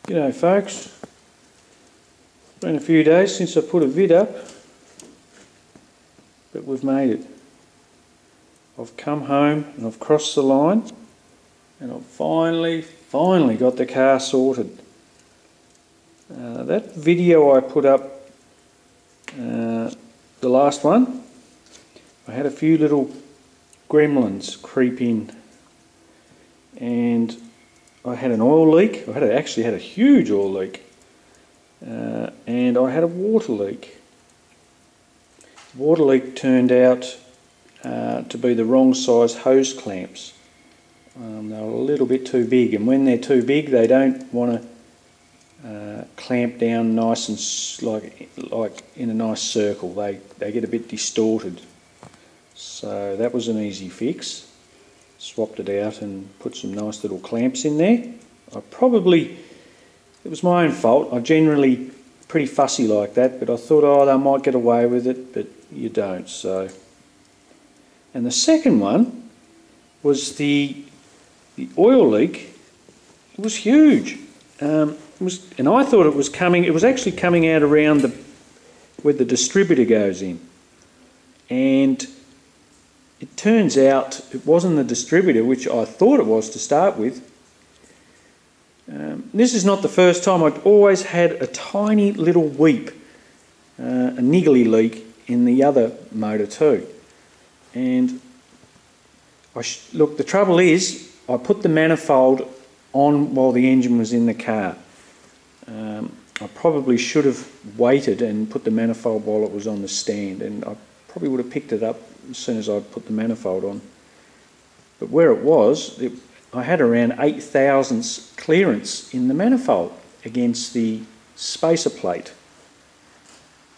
G'day folks, it's been a few days since I put a vid up, but we've made it. I've come home and I've crossed the line and I've finally got the car sorted. That video I put up, the last one, I had a few little gremlins creep in and I had an oil leak. I actually had a huge oil leak, and I had a water leak. The water leak turned out to be the wrong size hose clamps. They were a little bit too big, and when they're too big they don't want to clamp down nice and like in a nice circle. They get a bit distorted. So that was an easy fix. Swapped it out and put some nice little clamps in there. It was my own fault. I'm generally pretty fussy like that, but I thought, oh, they might get away with it, but you don't. So, and the second one was the oil leak. It was huge. And I thought it was coming. It was actually coming out around where the distributor goes in, and it turns out it wasn't the distributor, which I thought it was to start with. This is not the first time. I'd always had a tiny little weep, a niggly leak in the other motor too. And look, the trouble is, I put the manifold on while the engine was in the car. I probably should have waited and put the manifold while it was on the stand, and I probably would have picked it up as soon as I'd put the manifold on. But where it was, I had around 8 thousandths clearance in the manifold against the spacer plate.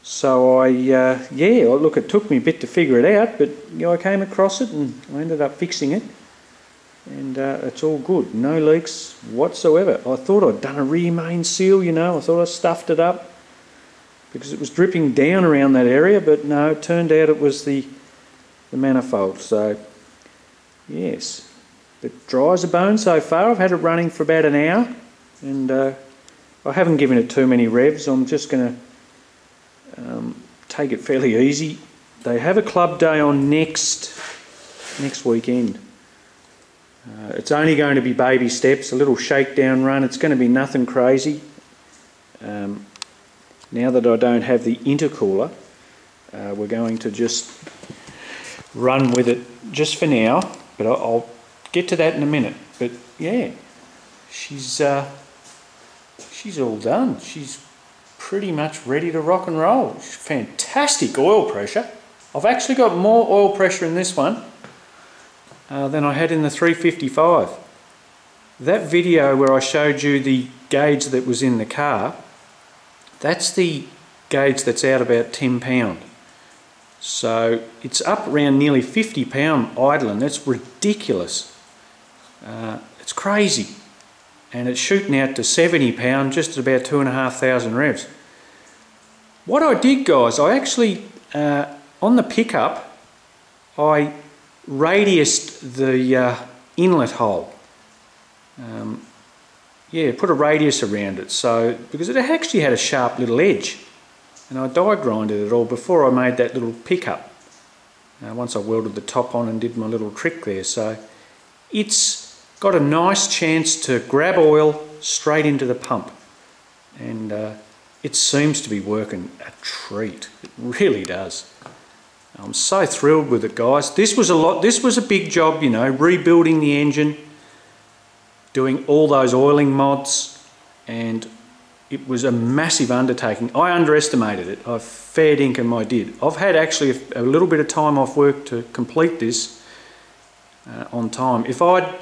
So look, it took me a bit to figure it out, but I came across it and I ended up fixing it, and it's all good, no leaks whatsoever. I thought I'd done a rear main seal, I thought I stuffed it up because it was dripping down around that area, but no, it turned out it was the manifold. So yes, it dry as a bone so far. I've had it running for about an hour, and I haven't given it too many revs. I'm just going to take it fairly easy. They have a club day on next weekend. It's only going to be baby steps, a little shakedown run. It's going to be nothing crazy. Now that I don't have the intercooler, we're going to just run with it just for now, but I'll get to that in a minute. But yeah, she's all done. She's pretty much ready to rock and roll. She's fantastic oil pressure. I've actually got more oil pressure in this one than I had in the 355. That video where I showed you the gauge that was in the car, that's the gauge that's out about 10 pound. So it's up around nearly 50 pound idling. That's ridiculous. It's crazy. And it's shooting out to 70 pound just at about 2,500 revs. What I did, guys, I actually, on the pickup, I radiused the inlet hole. Put a radius around it, so because it actually had a sharp little edge, and I die grinded it all before I made that little pickup. Once I welded the top on and did my little trick there, so it's got a nice chance to grab oil straight into the pump, and it seems to be working a treat. It really does. I'm so thrilled with it, guys. This was a big job, rebuilding the engine, doing all those oiling mods, and it was a massive undertaking. I underestimated it. I fair dinkum I did. I've had actually a little bit of time off work to complete this on time. If I'd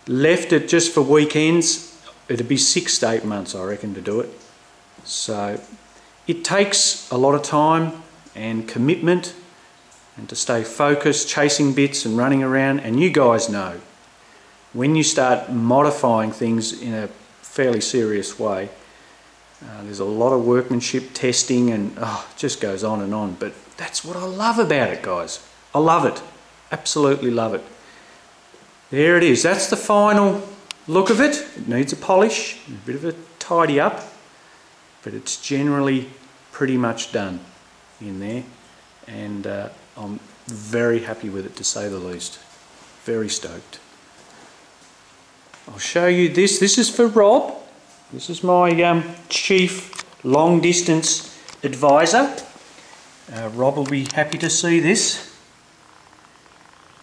left it just for weekends, it'd be 6 to 8 months, I reckon, to do it. So it takes a lot of time and commitment, and to stay focused, chasing bits and running around. And you guys know, when you start modifying things in a fairly serious way, there's a lot of workmanship, testing, and it just goes on and on. But that's what I love about it, guys. I love it. Absolutely love it. There it is. That's the final look of it. It needs a polish, a bit of a tidy up, but it's generally pretty much done in there, and I'm very happy with it, to say the least. Very stoked. I'll show you this. This is for Rob. This is my chief long distance advisor. Rob will be happy to see this.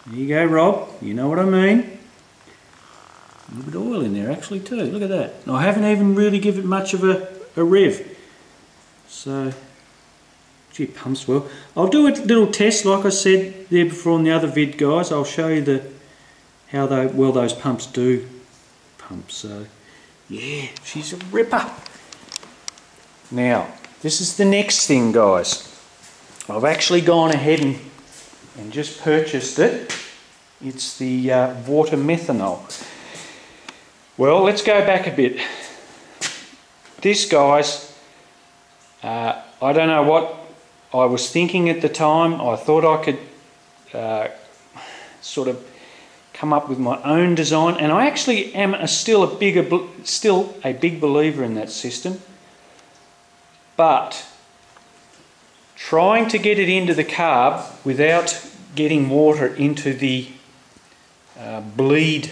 There you go, Rob. You know what I mean. A little bit of oil in there actually too. Look at that. And I haven't even really given it much of a rev. So, gee, it pumps well. I'll do a little test, like I said there before in the other vid, guys. I'll show you how well those pumps do pump. So, yeah, she's a ripper. Now, this is the next thing, guys. I've actually gone ahead and just purchased it. It's the water methanol. Well, let's go back a bit. This, guys, I don't know what I was thinking at the time. I thought I could sort of come up with my own design, and I actually am still a big believer in that system. But trying to get it into the carb without getting water into the bleed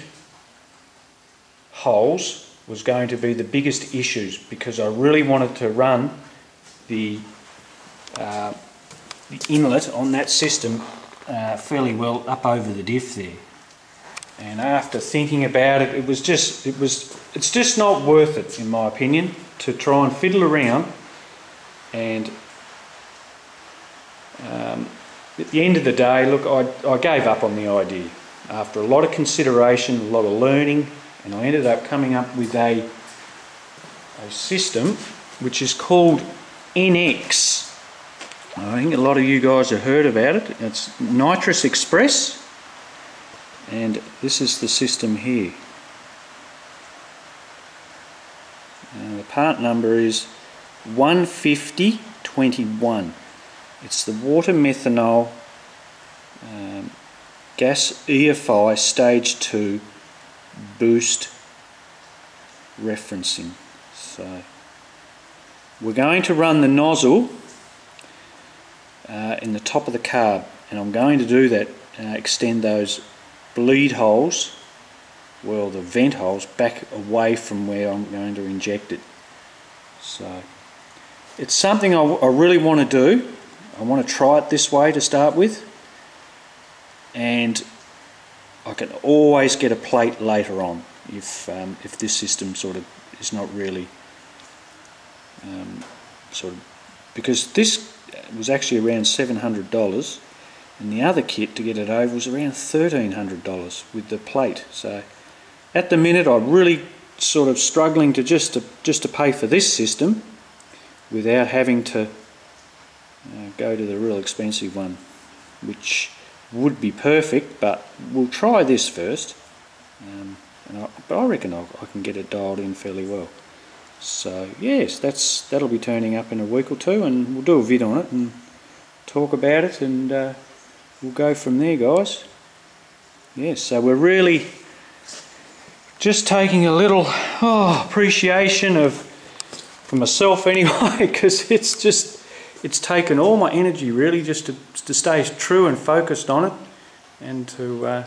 holes was going to be the biggest issues, because I really wanted to run the inlet on that system fairly well up over the diff there. And after thinking about it, it's just not worth it, in my opinion, to try and fiddle around. And at the end of the day, look, I gave up on the idea after a lot of consideration, a lot of learning, and I ended up coming up with a system which is called NX. I think a lot of you guys have heard about it. It's Nitrous Express, and this is the system here. The part number is 15021. It's the water methanol gas EFI stage 2 boost referencing. So we're going to run the nozzle in the top of the carb, and I'm going to do that, extend those bleed holes, well, the vent holes, back away from where I'm going to inject it. So it's something I really want to do. I want to try it this way to start with, and I can always get a plate later on if this system sort of is not really because this was actually around $700, and the other kit to get it over was around $1,300 with the plate. So at the minute I'm really sort of struggling to just to pay for this system without having to go to the real expensive one, which would be perfect, but we'll try this first, but I reckon I can get it dialed in fairly well. So yes, that'll be turning up in a week or two, and we'll do a vid on it and talk about it, and we'll go from there, guys. Yes, so we're really just taking a little appreciation for myself anyway, because it's taken all my energy really just to stay true and focused on it, and to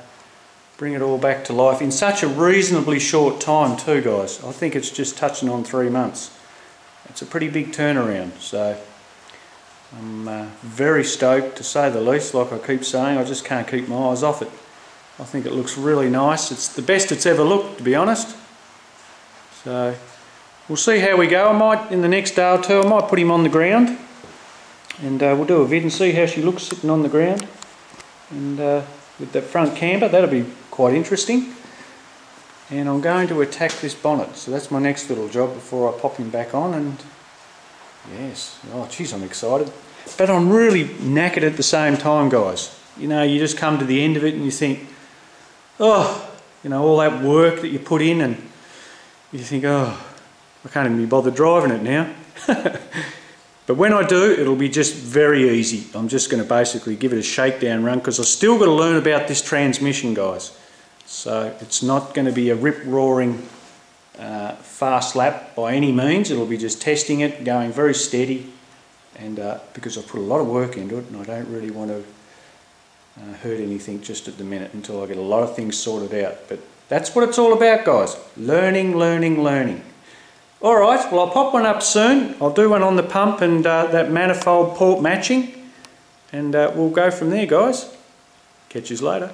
bring it all back to life in such a reasonably short time too, guys. I think it's just touching on 3 months. It's a pretty big turnaround, so I'm very stoked, to say the least. Like I keep saying, I just can't keep my eyes off it. I think it looks really nice. It's the best it's ever looked, to be honest. So we'll see how we go. I might, in the next day or two, I might put him on the ground, and we'll do a vid and see how she looks sitting on the ground, and with the front camber. That'll be quite interesting. And I'm going to attack this bonnet, so that's my next little job before I pop him back on. And yes, oh geez, I'm excited, but I'm really knackered at the same time, guys. You know, you just come to the end of it and you think, oh, you know, all that work that you put in, and you think, oh, I can't even be bothered driving it now. But when I do, it'll be just very easy. I'm just going to basically give it a shakedown run, because I've still got to learn about this transmission, guys. So it's not going to be a rip-roaring fast lap by any means. It'll be just testing it, going very steady, and because I've put a lot of work into it and I don't really want to hurt anything just at the minute until I get a lot of things sorted out. But that's what it's all about, guys. Learning, learning, learning. Alright, well I'll pop one up soon. I'll do one on the pump and that manifold port matching, and we'll go from there, guys. Catch you later.